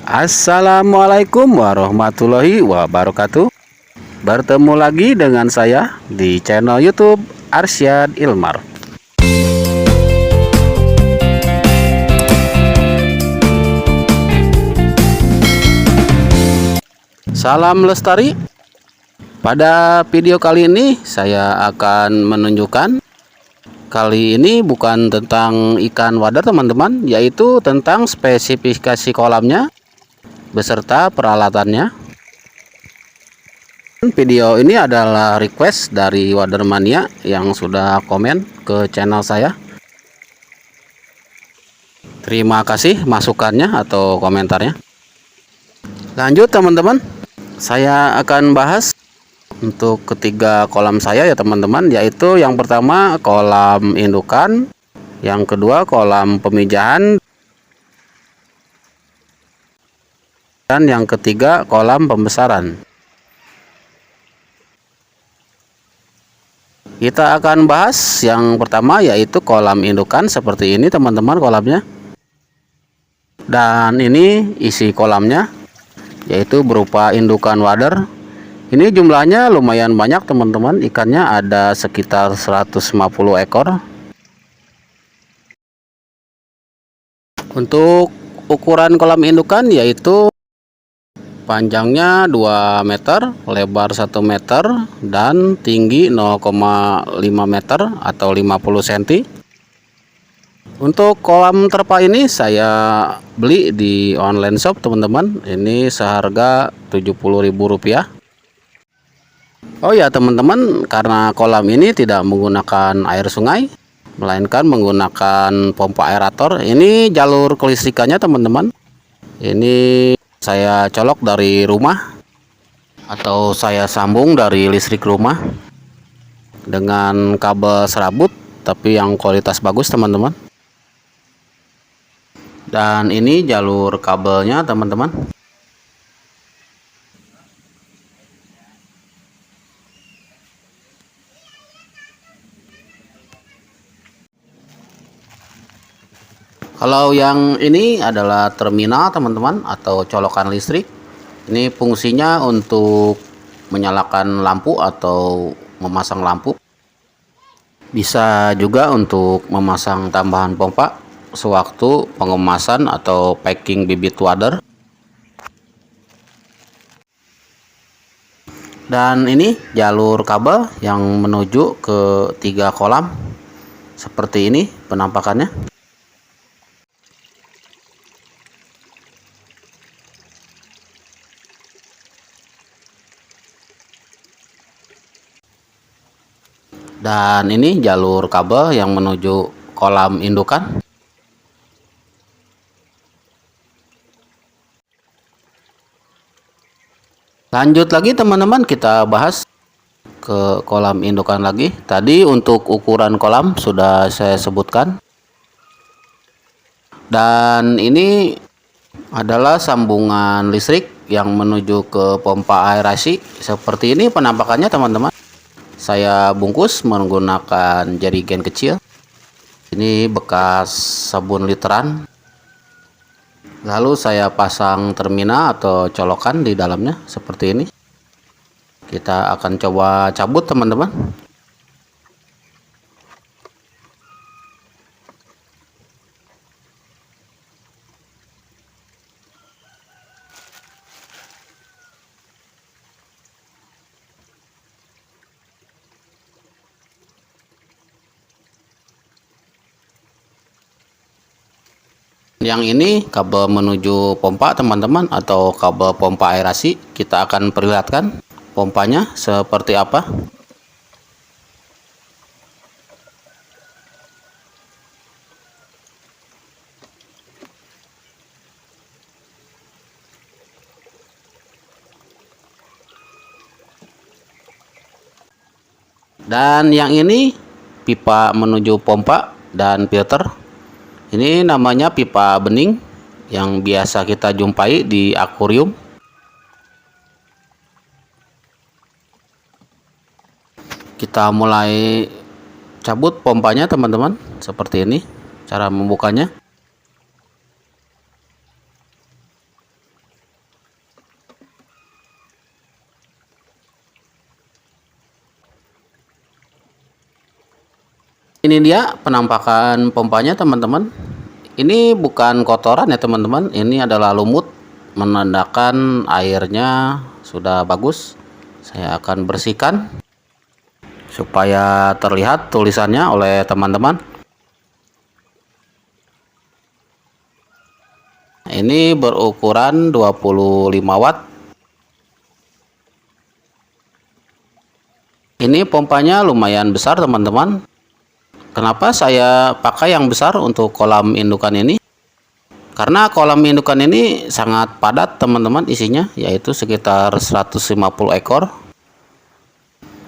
Assalamualaikum warahmatullahi wabarakatuh. Bertemu lagi dengan saya di channel YouTube Arsyad Ilmar. Salam lestari. Pada video kali ini saya akan menunjukkan, kali ini bukan tentang ikan wader teman-teman, yaitu tentang spesifikasi kolamnya beserta peralatannya. Video ini adalah request dari Wadermania yang sudah komen ke channel saya. Terima kasih masukannya atau komentarnya. Lanjut teman-teman, saya akan bahas untuk ketiga kolam saya ya teman-teman, yaitu yang pertama kolam indukan, yang kedua kolam pemijahan, dan yang ketiga kolam pembesaran. Kita akan bahas yang pertama, yaitu kolam indukan. Seperti ini teman-teman kolamnya, dan ini isi kolamnya, yaitu berupa indukan wader. Ini jumlahnya lumayan banyak teman-teman, ikannya ada sekitar 150 ekor. Untuk ukuran kolam indukan yaitu panjangnya 2 meter, lebar 1 meter, dan tinggi 0,5 meter atau 50 cm. Untuk kolam terpal ini saya beli di online shop teman-teman. Ini seharga Rp70.000. Oh ya teman-teman, karena kolam ini tidak menggunakan air sungai, melainkan menggunakan pompa aerator. Ini jalur kelistrikannya teman-teman, ini saya colok dari rumah atau saya sambung dari listrik rumah dengan kabel serabut, tapi yang kualitas bagus teman-teman. Dan ini jalur kabelnya teman-teman. Kalau yang ini adalah terminal teman-teman, atau colokan listrik. Ini fungsinya untuk menyalakan lampu atau memasang lampu. Bisa juga untuk memasang tambahan pompa sewaktu pengemasan atau packing bibit wader. Dan ini jalur kabel yang menuju ke 3 kolam. Seperti ini penampakannya. Dan ini jalur kabel yang menuju kolam indukan. Lanjut lagi teman-teman, kita bahas ke kolam indukan lagi. Tadi untuk ukuran kolam sudah saya sebutkan. Dan ini adalah sambungan listrik yang menuju ke pompa aerasi. Seperti ini penampakannya teman-teman. Saya bungkus menggunakan jerigen kecil. Ini bekas sabun literan. Lalu saya pasang terminal atau colokan di dalamnya seperti ini. Kita akan coba cabut teman-teman. Yang ini kabel menuju pompa teman-teman, atau kabel pompa aerasi. Kita akan perlihatkan pompanya seperti apa. Dan yang ini pipa menuju pompa dan filter. Ini namanya pipa bening yang biasa kita jumpai di akuarium. Kita mulai cabut pompanya teman-teman. Seperti ini cara membukanya. Ini dia penampakan pompanya teman-teman. Ini bukan kotoran ya teman-teman, ini adalah lumut, menandakan airnya sudah bagus. Saya akan bersihkan supaya terlihat tulisannya oleh teman-teman. Ini berukuran 25 watt. Ini pompanya lumayan besar teman-teman. Kenapa saya pakai yang besar untuk kolam indukan ini? Karena kolam indukan ini sangat padat teman-teman isinya, yaitu sekitar 150 ekor.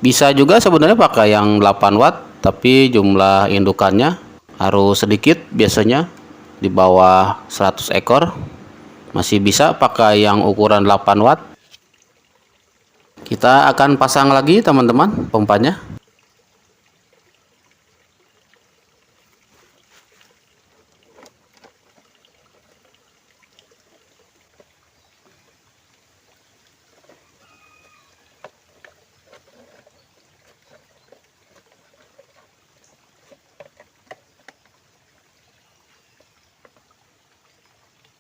Bisa juga sebenarnya pakai yang 8 watt, tapi jumlah indukannya harus sedikit, biasanya di bawah 100 ekor. Masih bisa pakai yang ukuran 8 watt. Kita akan pasang lagi teman-teman pompanya.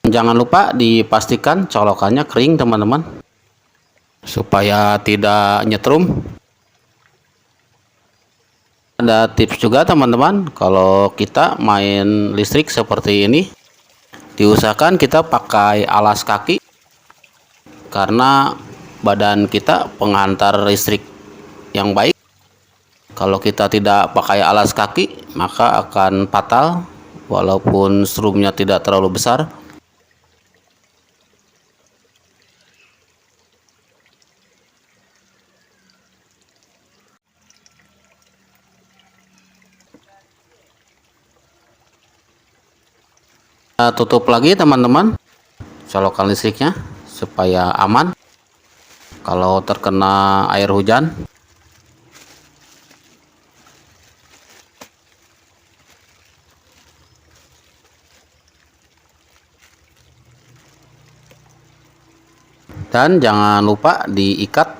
Jangan lupa dipastikan colokannya kering teman-teman, supaya tidak nyetrum. Ada tips juga teman-teman, kalau kita main listrik seperti ini, diusahakan kita pakai alas kaki, karena badan kita penghantar listrik yang baik. Kalau kita tidak pakai alas kaki, maka akan fatal walaupun strumnya tidak terlalu besar. Tutup lagi teman-teman colokan listriknya supaya aman kalau terkena air hujan. Dan jangan lupa diikat.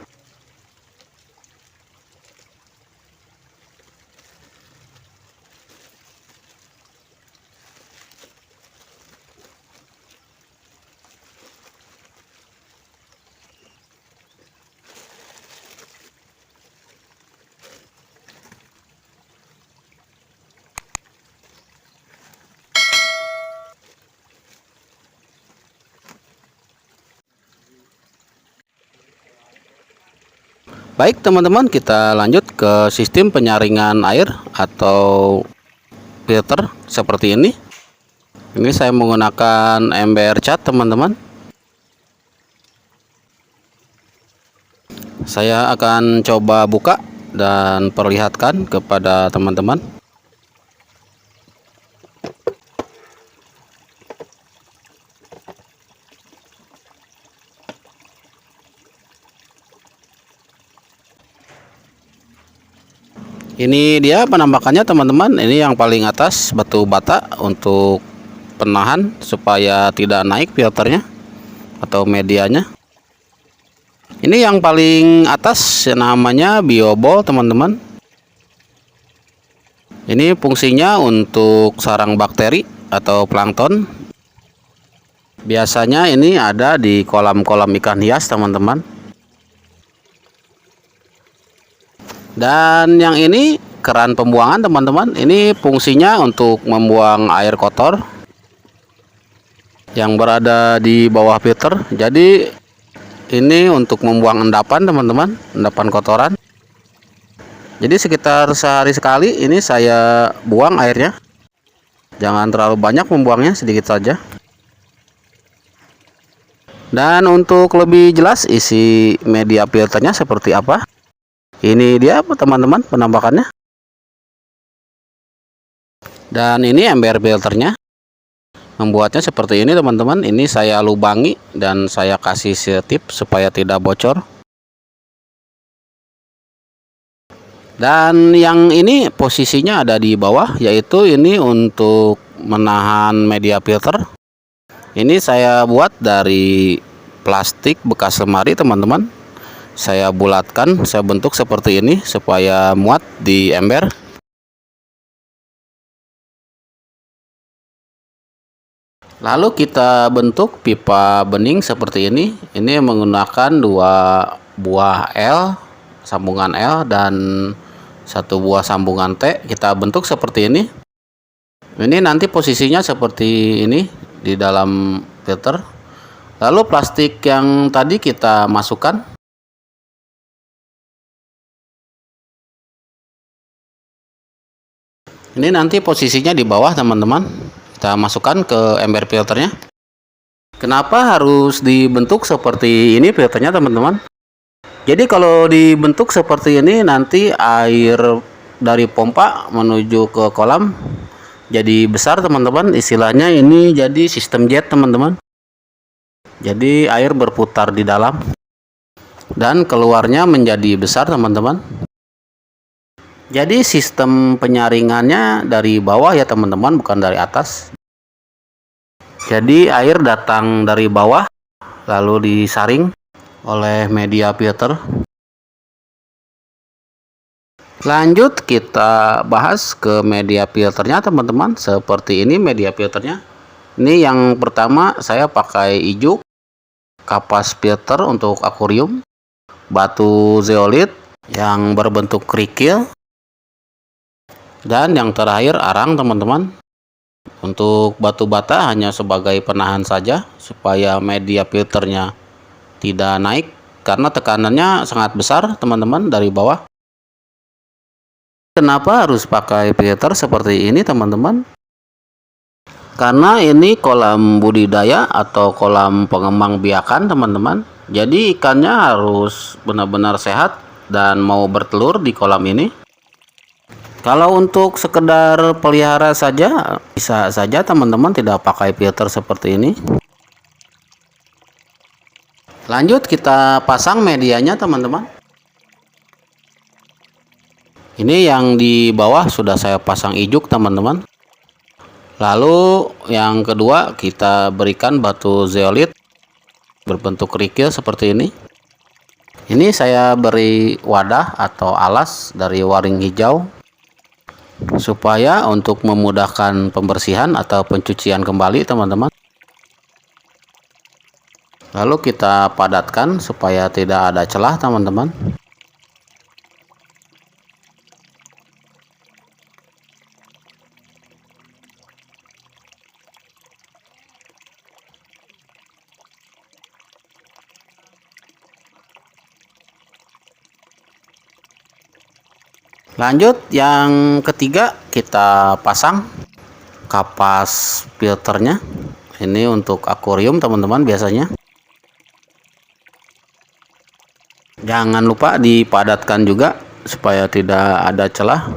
Baik teman-teman, kita lanjut ke sistem penyaringan air atau filter seperti ini. Ini saya menggunakan ember cat teman-teman. Saya akan coba buka dan perlihatkan kepada teman-teman. Ini dia penampakannya teman-teman. Ini yang paling atas batu bata untuk penahan supaya tidak naik filternya atau medianya. Ini yang paling atas namanya biobol teman-teman. Ini fungsinya untuk sarang bakteri atau plankton. Biasanya ini ada di kolam-kolam ikan hias teman-teman. Dan yang ini keran pembuangan teman-teman. Ini fungsinya untuk membuang air kotor yang berada di bawah filter. Jadi ini untuk membuang endapan teman-teman, endapan kotoran. Jadi sekitar sehari sekali ini saya buang airnya. Jangan terlalu banyak membuangnya, sedikit saja. Dan untuk lebih jelas isi media filternya seperti apa, ini dia teman-teman penampakannya. Dan ini ember filternya. Membuatnya seperti ini teman-teman. Ini saya lubangi dan saya kasih setip supaya tidak bocor. Dan yang ini posisinya ada di bawah, yaitu ini untuk menahan media filter. Ini saya buat dari plastik bekas lemari teman-teman. Saya bulatkan, saya bentuk seperti ini supaya muat di ember. Lalu kita bentuk pipa bening seperti ini. Ini menggunakan dua buah L, sambungan L, dan satu buah sambungan T. Kita bentuk seperti ini. Ini nanti posisinya seperti ini di dalam filter. Lalu plastik yang tadi kita masukkan. Ini nanti posisinya di bawah, teman-teman. Kita masukkan ke ember filternya. Kenapa harus dibentuk seperti ini filternya, teman-teman? Jadi kalau dibentuk seperti ini, nanti air dari pompa menuju ke kolam jadi besar, teman-teman. Istilahnya ini jadi sistem jet, teman-teman. Jadi air berputar di dalam dan keluarnya menjadi besar, teman-teman. Jadi sistem penyaringannya dari bawah ya, teman-teman, bukan dari atas. Jadi air datang dari bawah lalu disaring oleh media filter. Lanjut kita bahas ke media filternya, teman-teman. Seperti ini media filternya. Ini yang pertama saya pakai ijuk, kapas filter untuk akuarium, batu zeolit yang berbentuk kerikil, dan yang terakhir arang, teman-teman. Untuk batu bata hanya sebagai penahan saja supaya media filternya tidak naik karena tekanannya sangat besar, teman-teman, dari bawah. Kenapa harus pakai filter seperti ini, teman-teman? Karena ini kolam budidaya atau kolam pengembang biakan, teman-teman. Jadi ikannya harus benar-benar sehat dan mau bertelur di kolam ini. Kalau untuk sekedar pelihara saja, bisa saja, teman-teman, tidak pakai filter seperti ini. Lanjut kita pasang medianya, teman-teman. Ini yang di bawah sudah saya pasang ijuk, teman-teman. Lalu yang kedua kita berikan batu zeolit berbentuk kerikil seperti ini. Ini saya beri wadah atau alas dari waring hijau supaya untuk memudahkan pembersihan atau pencucian kembali, teman-teman. Lalu kita padatkan supaya tidak ada celah, teman-teman. Lanjut yang ketiga kita pasang kapas filternya. Ini untuk akuarium, teman-teman, biasanya. Jangan lupa dipadatkan juga supaya tidak ada celah.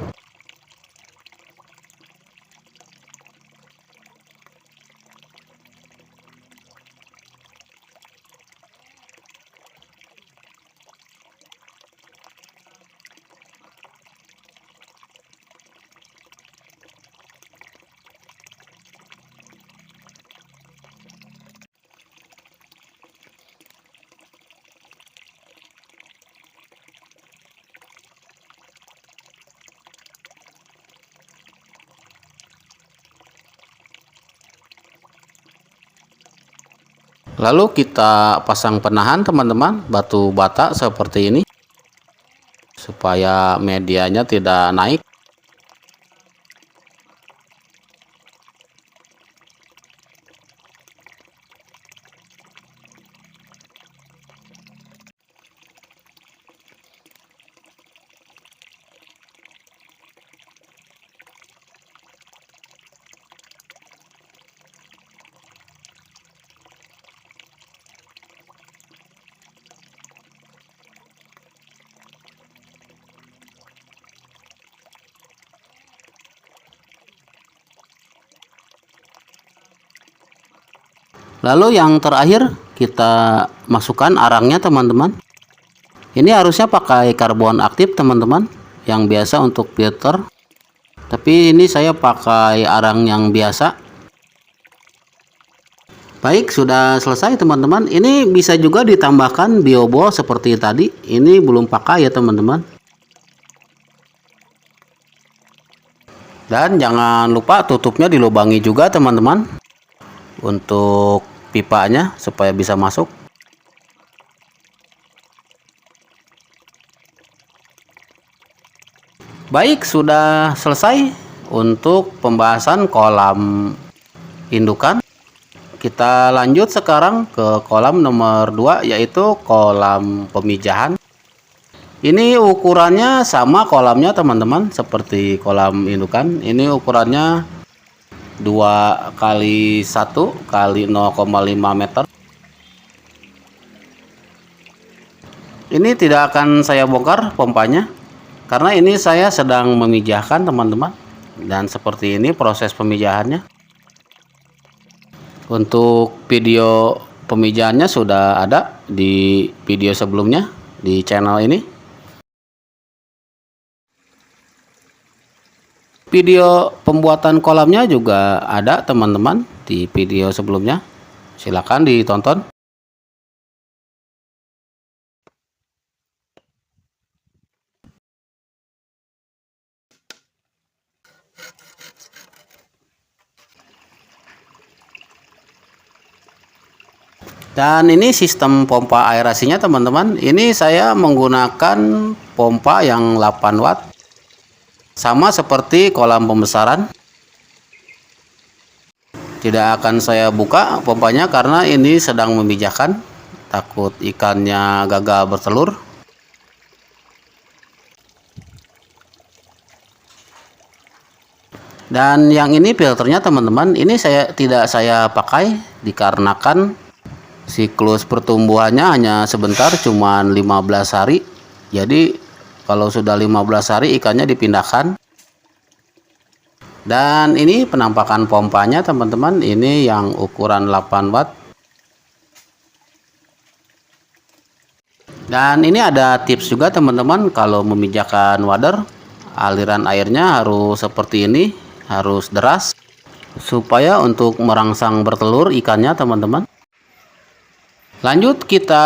Lalu kita pasang penahan, teman-teman, batu bata seperti ini supaya medianya tidak naik. Lalu yang terakhir kita masukkan arangnya, teman-teman. Ini harusnya pakai karbon aktif, teman-teman, yang biasa untuk filter. Tapi ini saya pakai arang yang biasa. Baik, sudah selesai, teman-teman. Ini bisa juga ditambahkan biobol seperti tadi. Ini belum pakai ya, teman-teman. Dan jangan lupa tutupnya dilubangi juga, teman-teman. untuk pipanya supaya bisa masuk. Baik, sudah selesai untuk pembahasan kolam indukan. Kita lanjut sekarang ke kolam nomor 2, yaitu kolam pemijahan. Ini ukurannya sama kolamnya teman-teman seperti kolam indukan. Ini ukurannya 2 kali 1 kali 0,5 meter. Ini tidak akan saya bongkar pompanya karena ini saya sedang memijahkan teman-teman, dan seperti ini proses pemijahannya. Untuk video pemijahannya sudah ada di video sebelumnya di channel ini. Video pembuatan kolamnya juga ada teman-teman di video sebelumnya. Silakan ditonton. Dan ini sistem pompa aerasinya teman-teman. Ini saya menggunakan pompa yang 8 watt. Sama seperti kolam pembesaran. Tidak akan saya buka pompanya karena ini sedang memijahkan. Takut ikannya gagal bertelur. Dan yang ini filternya teman-teman, ini tidak saya pakai dikarenakan siklus pertumbuhannya hanya sebentar, cuman 15 hari. Jadi kalau sudah 15 hari ikannya dipindahkan. Dan ini penampakan pompanya teman-teman, ini yang ukuran 8 watt. Dan ini ada tips juga teman-teman, kalau memijahkan wader, aliran airnya harus seperti ini, harus deras supaya untuk merangsang bertelur ikannya teman-teman. Lanjut kita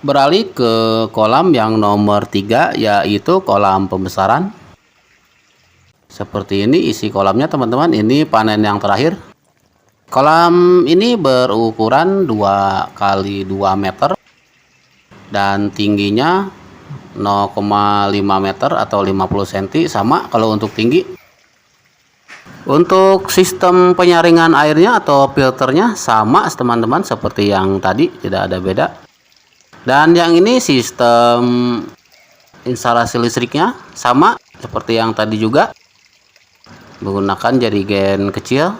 beralih ke kolam yang nomor 3, yaitu kolam pembesaran. Seperti ini isi kolamnya teman-teman, ini panen yang terakhir. Kolam ini berukuran 2 kali 2 meter dan tingginya 0,5 meter atau 50 cm, sama kalau untuk tinggi. Untuk sistem penyaringan airnya atau filternya sama teman-teman seperti yang tadi, tidak ada beda. Dan yang ini sistem instalasi listriknya sama seperti yang tadi juga, menggunakan jerigen kecil.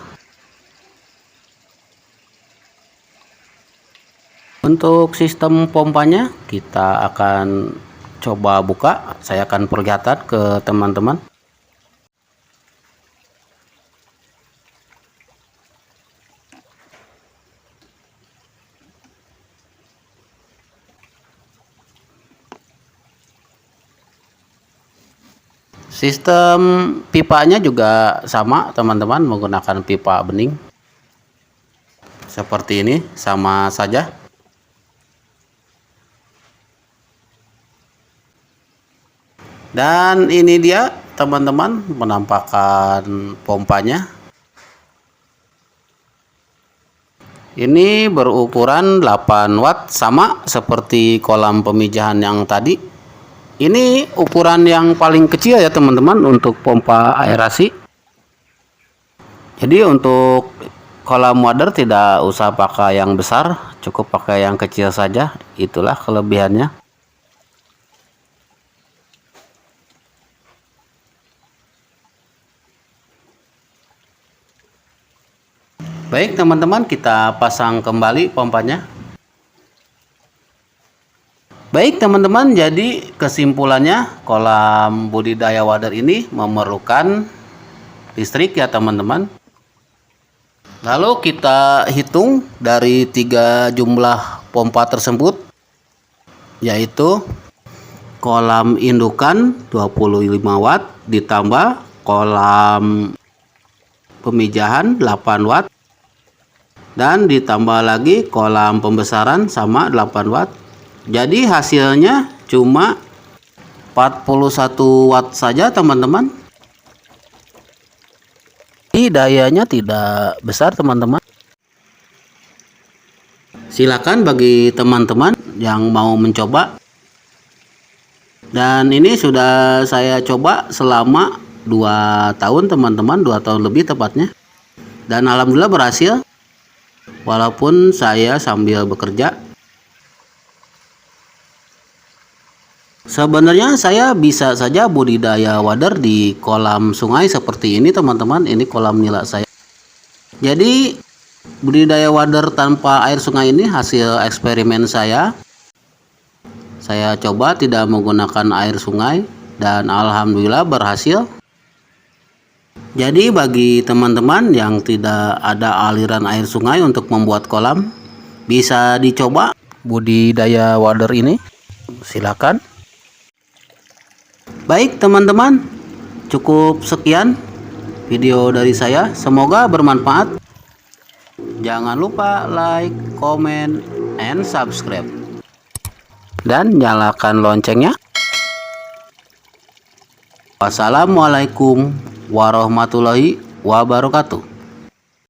Untuk sistem pompanya kita akan coba buka, saya akan perlihatkan ke teman-teman. Sistem pipanya juga sama teman-teman, menggunakan pipa bening. Seperti ini, sama saja. Dan ini dia teman-teman penampakan pompanya. Ini berukuran 8 watt, sama seperti kolam pemijahan yang tadi. Ini ukuran yang paling kecil ya teman-teman untuk pompa aerasi. Jadi untuk kolam wader tidak usah pakai yang besar, cukup pakai yang kecil saja. Itulah kelebihannya. Baik teman-teman, kita pasang kembali pompanya. Baik teman-teman, jadi kesimpulannya kolam budidaya wader ini memerlukan listrik ya teman-teman. Lalu kita hitung dari 3 jumlah pompa tersebut, yaitu kolam indukan 25 watt ditambah kolam pemijahan 8 watt dan ditambah lagi kolam pembesaran sama 8 watt. Jadi hasilnya cuma 41 watt saja teman-teman. Ini dayanya tidak besar teman-teman. Silakan bagi teman-teman yang mau mencoba. Dan ini sudah saya coba selama 2 tahun teman-teman, 2 tahun lebih tepatnya. Dan alhamdulillah berhasil. Walaupun saya sambil bekerja. Sebenarnya saya bisa saja budidaya wader di kolam sungai seperti ini teman-teman. Ini kolam nila saya. Jadi budidaya wader tanpa air sungai ini hasil eksperimen saya. Saya coba tidak menggunakan air sungai dan alhamdulillah berhasil. Jadi bagi teman-teman yang tidak ada aliran air sungai untuk membuat kolam, bisa dicoba budidaya wader ini. Silakan. Baik teman-teman, cukup sekian video dari saya. Semoga bermanfaat. Jangan lupa like, comment, and subscribe. Dan nyalakan loncengnya. Wassalamualaikum warahmatullahi wabarakatuh.